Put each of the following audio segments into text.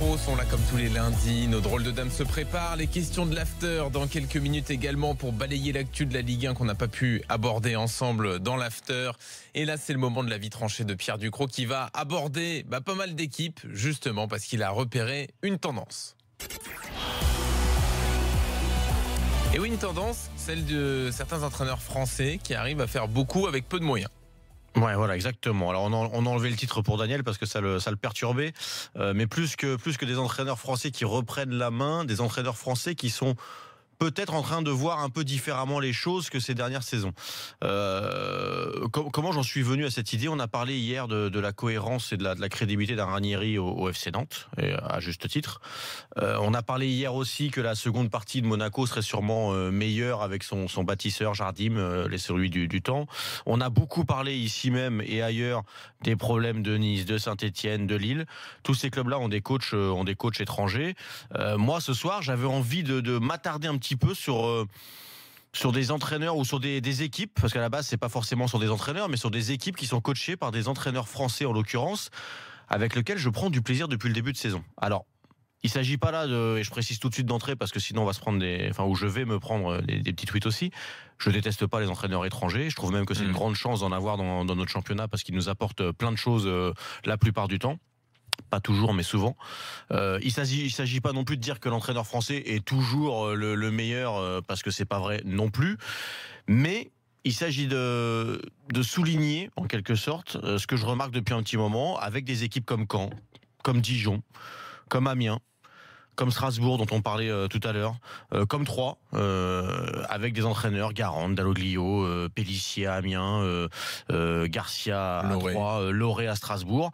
Pros sont là comme tous les lundis. Nos drôles de dames se préparent. Les questions de l'after dans quelques minutes également pour balayer l'actu de la Ligue 1 qu'on n'a pas pu aborder ensemble dans l'after. Et là, c'est le moment de la vie tranchée de Pierre Ducrot qui va aborder pas mal d'équipes, justement parce qu'il a repéré une tendance. Et oui, une tendance, celle de certains entraîneurs français qui arrivent à faire beaucoup avec peu de moyens. Ouais, voilà, exactement. Alors on a enlevé le titre pour Daniel parce que ça le perturbait, mais plus que des entraîneurs français qui reprennent la main, des entraîneurs français qui sont peut-être en train de voir un peu différemment les choses que ces dernières saisons. Comment j'en suis venu à cette idée ? On a parlé hier de la cohérence et de la crédibilité d'un Ranieri au FC Nantes, et à juste titre. On a parlé hier aussi que la seconde partie de Monaco serait sûrement meilleure avec son bâtisseur Jardim, celui du temps. On a beaucoup parlé ici même et ailleurs des problèmes de Nice, de Saint-Etienne, de Lille. Tous ces clubs-là ont des coachs étrangers. Moi, ce soir, j'avais envie de m'attarder un petit peu sur des entraîneurs ou sur des équipes, parce qu'à la base c'est pas forcément sur des entraîneurs, mais sur des équipes qui sont coachées par des entraîneurs français en l'occurrence, avec lesquels je prends du plaisir depuis le début de saison. Alors il s'agit pas là et je précise tout de suite d'entrée parce que sinon on va se prendre ou je vais me prendre des petits tweets aussi. Je déteste pas les entraîneurs étrangers, je trouve même que c'est une grande chance d'en avoir dans notre championnat parce qu'ils nous apportent plein de choses la plupart du temps. Pas toujours, mais souvent. Il s'agit pas non plus de dire que l'entraîneur français est toujours le meilleur, parce que c'est pas vrai non plus. Mais il s'agit de souligner, en quelque sorte, ce que je remarque depuis un petit moment, avec des équipes comme Caen, comme Dijon, comme Amiens, comme Strasbourg, dont on parlait tout à l'heure, comme Troyes, avec des entraîneurs, Garande, Dalloglio, Pélissier à Amiens, Garcia à Troyes, Loré à Strasbourg,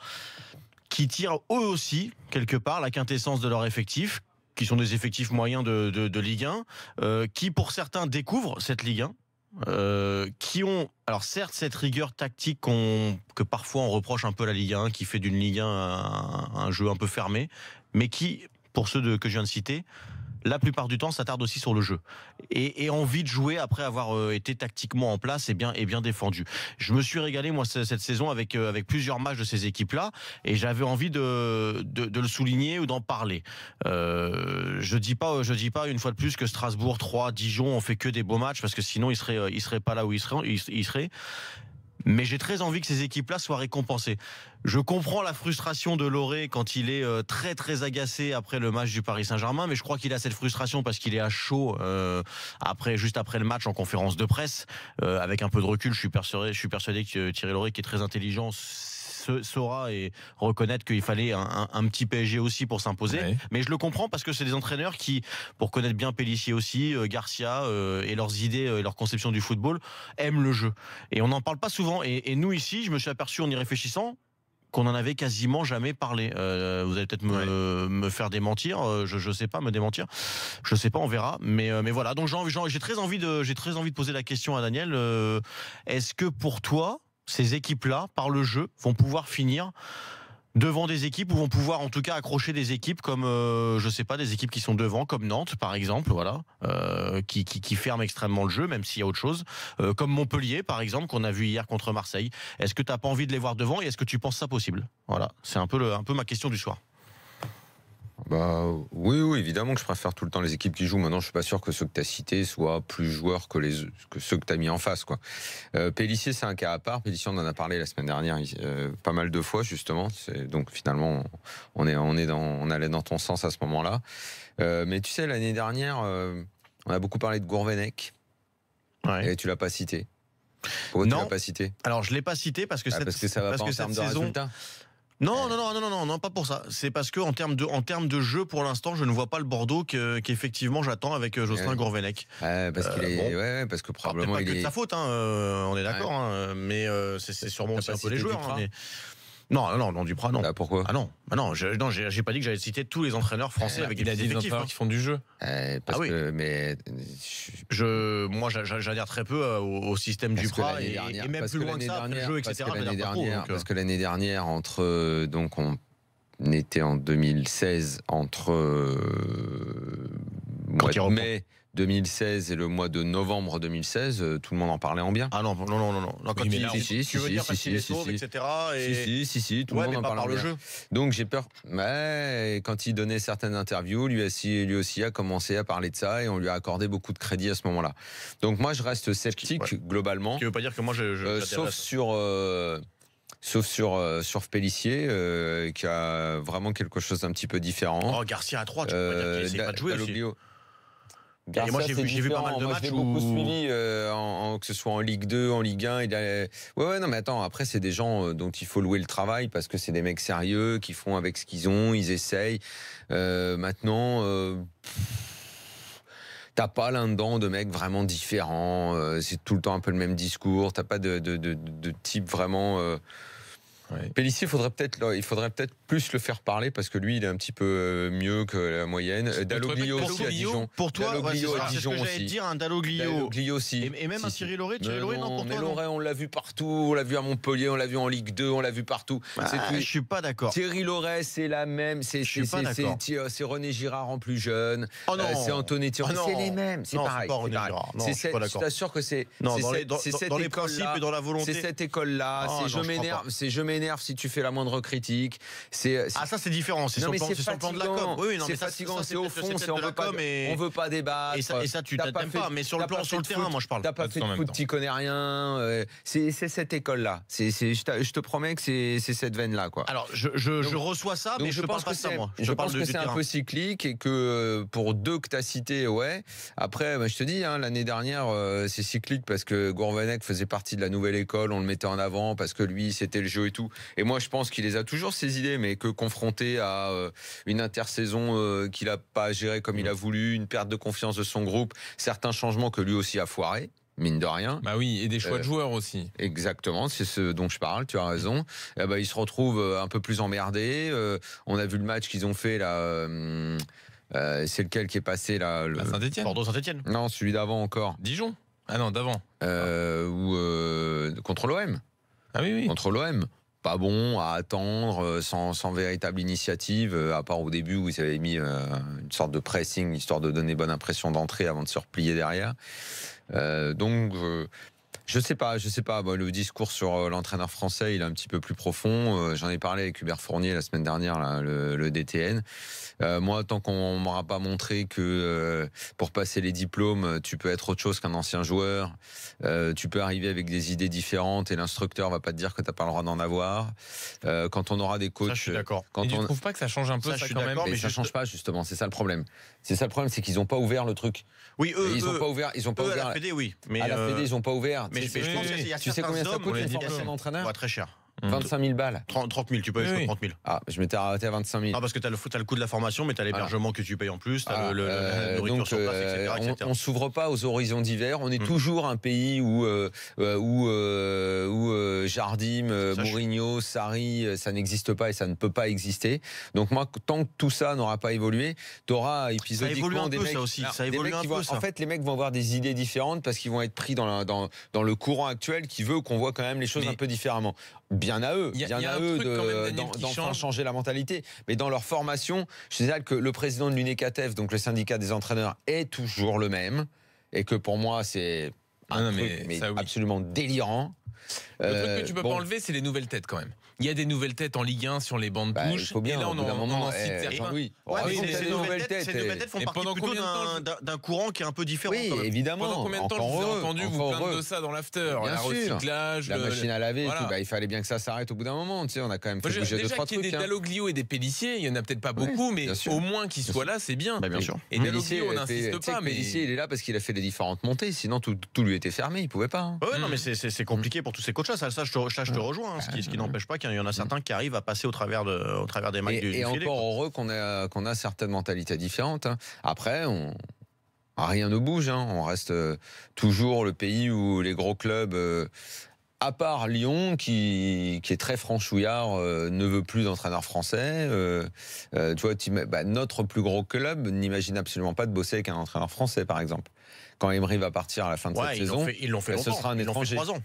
qui tirent eux aussi, quelque part, la quintessence de leur effectif, qui sont des effectifs moyens de Ligue 1, qui pour certains découvrent cette Ligue 1, qui ont, alors certes, cette rigueur tactique que parfois on reproche un peu à la Ligue 1, qui fait d'une Ligue 1 un jeu un peu fermé, mais qui, pour ceux que je viens de citer, la plupart du temps s'attarde aussi sur le jeu et envie de jouer après avoir été tactiquement en place et bien défendu. Je me suis régalé moi cette saison avec plusieurs matchs de ces équipes-là et j'avais envie de le souligner ou d'en parler. Je dis pas une fois de plus que Strasbourg, Troyes, Dijon ont fait que des beaux matchs parce que sinon ils seraient pas là où ils seraient. Mais j'ai très envie que ces équipes-là soient récompensées. Je comprends la frustration de Loré quand il est très très agacé après le match du Paris Saint-Germain, mais je crois qu'il a cette frustration parce qu'il est à chaud juste après le match en conférence de presse. Avec un peu de recul, je suis persuadé que Thierry Loré, qui est très intelligent, saura et reconnaître qu'il fallait un petit PSG aussi pour s'imposer. Ouais. Mais je le comprends parce que c'est des entraîneurs qui, pour connaître bien Pélissier aussi, Garcia et leurs idées et leur conception du football, aiment le jeu. Et on n'en parle pas souvent. Et nous ici, je me suis aperçu en y réfléchissant qu'on n'en avait quasiment jamais parlé. Vous allez peut-être me faire démentir, je sais pas, me démentir. Je sais pas, on verra. Mais voilà. Donc j'ai très envie de poser la question à Daniel. Est-ce que pour toi, ces équipes-là, par le jeu, vont pouvoir finir devant des équipes ou vont pouvoir en tout cas accrocher des équipes comme, je sais pas, des équipes qui sont devant, comme Nantes par exemple, voilà, qui ferment extrêmement le jeu, même s'il y a autre chose, comme Montpellier par exemple, qu'on a vu hier contre Marseille. Est-ce que tu n'as pas envie de les voir devant et est-ce que tu penses ça possible ? Voilà, c'est un peu ma question du soir. Oui, évidemment que je préfère tout le temps les équipes qui jouent. Maintenant, je suis pas sûr que ceux que tu as cités soient plus joueurs que ceux que tu as mis en face, quoi. Pélissier, c'est un cas à part. Pélissier, on en a parlé la semaine dernière pas mal de fois, justement. Donc finalement, on allait dans ton sens à ce moment-là. Mais tu sais, l'année dernière, on a beaucoup parlé de Gourvenec. Ouais. Et tu l'as pas cité. Pourquoi tu l'as pas cité ? Alors, je l'ai pas cité parce que ça va pas en termes de résultats. Non, pas pour ça. C'est parce que en termes de jeu, pour l'instant, je ne vois pas le Bordeaux qu'effectivement j'attends avec Jocelyn Gourvenec. Parce qu'il est, parce que probablement il est. C'est pas que de sa faute, on est d'accord. Mais c'est sûrement aussi un peu les joueurs. Non, Duprat, non. Pourquoi ? J'ai pas dit que j'allais citer tous les entraîneurs français avec des effectifs qui font du jeu. Moi, j'adhère très peu au système Duprat et même plus loin que ça, après le jeu, etc. Parce que l'année dernière, on était en 2016 entre 2016 et le mois de novembre 2016, tout le monde en parlait en bien. Ah non. Quand Oui, mais il là, tu veux dire parce qu'il est sauve, etc. Et... Si, tout le monde en parle par en le bien. jeu. Donc j'ai peur. Ouais, quand il donnait certaines interviews, lui aussi a commencé à parler de ça et on lui a accordé beaucoup de crédit à ce moment-là. Donc moi je reste sceptique globalement. Ce qui veut pas dire que moi Sauf sur Pélissier, qui a vraiment quelque chose d'un petit peu différent. Oh, Garcia à 3, tu peux pas dire qu'il essaie pas de jouer aussi. Garcia, moi, j'ai vu pas mal de matchs je l'ai beaucoup suivi, que ce soit en Ligue 2, en Ligue 1. Ouais, non, mais attends, après, c'est des gens dont il faut louer le travail parce que c'est des mecs sérieux qui font avec ce qu'ils ont, ils essayent. Maintenant, t'as pas là-dedans de mecs vraiment différents. C'est tout le temps un peu le même discours. T'as pas de type vraiment. Ouais. Pélissier, il faudrait peut-être plus le faire parler parce que lui, il est un petit peu mieux que la moyenne. Dalloglio aussi à Dijon. Pour toi, Dalloglio à c'est ce Dijon que j'allais aussi. dire, un Dalloglio. Dalloglio aussi. Et même un Thierry Lauré, non, pour mais toi, Lauré, on l'a vu partout. On l'a vu à Montpellier, on l'a vu en Ligue 2, on l'a vu partout. Je suis pas d'accord. Thierry Lauré, c'est la même. C'est René Girard en plus jeune. Oh non. C'est Antonetti. Oh non. C'est les mêmes. C'est Non, pareil. c'est pas René Girard. Non, je suis pas d'accord. Je t'assure que c'est. Non, cette dans les principes et dans la volonté. C'est cette école-là. Oh, C'est je m'énerve si tu fais la moindre critique. Ah, ça c'est différent, c'est sur le plan de la com. Oui, non, c'est mais fatigant, c'est au fond, on veut pas débattre. Et ça tu t'aimes pas, mais sur le terrain, moi je parle. T'as pas fait de foot, tu connais rien. C'est cette école-là. Je te promets que c'est cette veine-là, quoi. Alors, je reçois ça, mais je parle pas de ça, moi. Je pense que c'est un peu cyclique et que pour deux que t'as cités, ouais. Après, je te dis, l'année dernière, c'est cyclique parce que Gourvenec faisait partie de la nouvelle école, on le mettait en avant parce que lui, c'était le jeu et tout. Et moi, je pense qu'il les a toujours ses idées, mais que confronté à une intersaison qu'il n'a pas gérée comme il a voulu, une perte de confiance de son groupe, certains changements que lui aussi a foiré, mine de rien. Bah oui, et des choix de joueurs aussi. Exactement, c'est ce dont je parle, tu as raison. Il se retrouve un peu plus emmerdé. On a vu le match qu'ils ont fait là. C'est lequel qui est passé là Saint-Etienne. Bordeaux-Saint-Etienne. Non, celui d'avant encore. Dijon. Ah non, d'avant. Contre l'OM. Ah oui. Contre l'OM. Pas bon, à attendre, sans véritable initiative, à part au début où ils avaient mis une sorte de pressing, histoire de donner bonne impression d'entrée avant de se replier derrière. Donc, je sais pas. Le discours sur l'entraîneur français, il est un petit peu plus profond. J'en ai parlé avec Hubert Fournier la semaine dernière, là, le DTN. Moi, tant qu'on m'aura pas montré que pour passer les diplômes, tu peux être autre chose qu'un ancien joueur, tu peux arriver avec des idées différentes et l'instructeur va pas te dire que t'as pas le droit d'en avoir. Quand on aura des coachs, ça, je suis d'accord. Et tu trouves pas que ça change un peu ça, quand même? Mais ça change pas justement. C'est ça le problème. C'est qu'ils ont pas ouvert le truc. Oui, ils ont pas ouvert. À la Fédé, oui. Mais à la Fédé, ils ont pas ouvert. Mais je pense qu'il y a tu sais combien ça coûte une formation d'entraîneur? Très cher. 25 000 balles. 30 000, tu peux aller 30 000. Ah, je m'étais arrêté à 25 000. Non, parce que tu as le coût de la formation, mais tu as l'hébergement que tu payes en plus, tu as la nourriture sur place, etc. On s'ouvre pas aux horizons d'hiver. On est toujours un pays où Jardim, Mourinho, Sarri, ça n'existe pas et ça ne peut pas exister. Donc moi, tant que tout ça n'aura pas évolué, tu auras épisodiquement des mecs. Ça aussi. Ça évolue un peu. En fait, les mecs vont avoir des idées différentes parce qu'ils vont être pris dans le courant actuel qui veut qu'on voit quand même les choses un peu différemment. Bien à eux, d'enfin changer la mentalité. Mais dans leur formation, je sais que le président de l'UNECATEF, donc le syndicat des entraîneurs, est toujours le même. Et que pour moi, c'est un truc absolument délirant. Le truc que tu peux pas enlever, c'est les nouvelles têtes quand même. Il y a des nouvelles têtes en Ligue 1 sur les bancs de touche. Et là, on en cite certains. Oui. Ces nouvelles têtes font partie plutôt d'un courant qui est un peu différent. Oui, évidemment. Pendant combien de temps je vous ai entendu vous plaindre de ça dans l'after? La recyclage, la machine à laver, il fallait bien que ça s'arrête au bout d'un moment. Tu sais, on a quand même fait bouger 2-3 trucs. Déjà qu'il y ait des Dalloglio et des Pélissier, il y en a peut-être pas beaucoup, mais au moins qu'ils soient là, c'est bien. Bien sûr. Et Dalloglio, on n'insiste pas. Pélissier, il est là parce qu'il a fait les différentes montées. Sinon, tout lui était fermé. Il pouvait pas. Oui, non, mais c'est compliqué pour tous ces coachs-là. Ça, je te rejoins. Ce qui n'empêche pas qu'il y en a certains qui arrivent à passer au travers des mailles du filet. Et encore heureux qu'on a certaines mentalités différentes. Après, rien ne bouge. On reste toujours le pays où les gros clubs, à part Lyon, qui est très franchouillard, ne veut plus d'entraîneur français. Tu vois, notre plus gros club n'imagine absolument pas de bosser avec un entraîneur français, par exemple. Quand Emery va partir à la fin de cette saison, ils l'ont fait longtemps. Ce sera un étranger. 3 ans.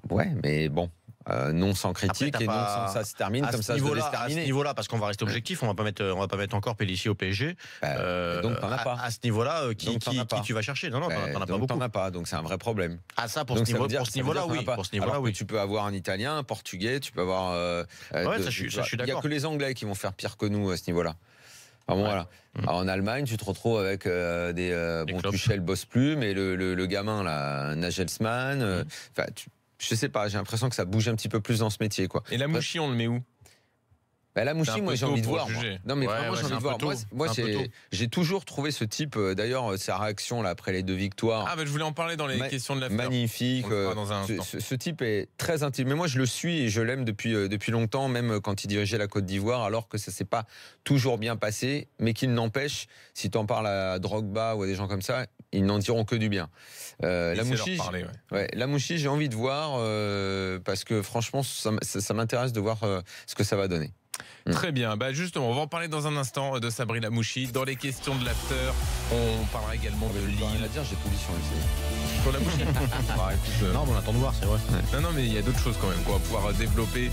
Ouais, mais bon. non sans critique Après, et non sans ça se termine comme ça se devait se À ce terminer. niveau-là, parce qu'on va rester objectif, on va pas mettre encore Pélissier au PSG. Donc t'en as pas. À ce niveau-là, qui pas. tu vas chercher? Non, t'en as pas donc beaucoup. t'en as pas, donc c'est un vrai problème. Ah ça, pour Donc, ce ça veut dire- niveau-là, ça veut dire oui. t'en as pas. Pour ce niveau-là, Alors que oui. tu peux avoir un Italien, un Portugais, tu peux avoir. Ça, je suis Il y a d'accord. que les Anglais qui vont faire pire que nous à ce niveau-là. Enfin, bon, voilà. Alors, en Allemagne, tu te retrouves avec des Klopp. Tuchel bosse plus, mais le gamin là, Nagelsmann. Je sais pas, j'ai l'impression que ça bouge un petit peu plus dans ce métier, quoi. Et la Mouchi, on le met où? La C'est Mouchi, un moi peu j'ai tôt envie de pour voir. juger. Moi. Non mais Ouais, vraiment j'ai c'est envie un de voir. peu tôt. Moi C'est un peu tôt. j'ai toujours trouvé ce type. D'ailleurs sa réaction là après les 2 victoires. Ah, je voulais en parler dans les questions de l'after. Magnifique. On le fera dans un instant. Ce type est très intime. Mais moi, je le suis et je l'aime depuis longtemps, même quand il dirigeait la Côte d'Ivoire, alors que ça s'est pas toujours bien passé. Mais qu'il n'empêche, si tu en parles à Drogba ou à des gens comme ça, ils n'en diront que du bien. La Mouchi, j'ai envie de voir parce que franchement, ça m'intéresse de voir ce que ça va donner. Très bien, justement, on va en parler dans un instant de Sabri Lamouchi. Dans les questions de l'after, on parlera également de Lille. Rien à dire, j'ai tout dit sur le Sur Lamouchi. Non, mais on attend de voir, c'est vrai. Non, mais il y a d'autres choses quand même qu'on va pouvoir développer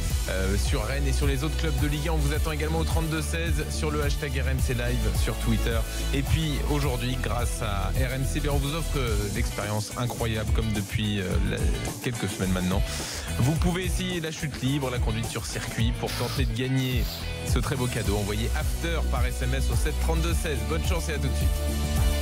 sur Rennes et sur les autres clubs de Ligue 1. On vous attend également au 32-16 sur le hashtag RMC Live sur Twitter. Et puis aujourd'hui, grâce à RMC, on vous offre l'expérience incroyable comme depuis quelques semaines maintenant. Vous pouvez essayer la chute libre, la conduite sur circuit pour tenter de gagner ce très beau cadeau. Envoyez After par SMS au 7 32 16. Bonne chance et à tout de suite.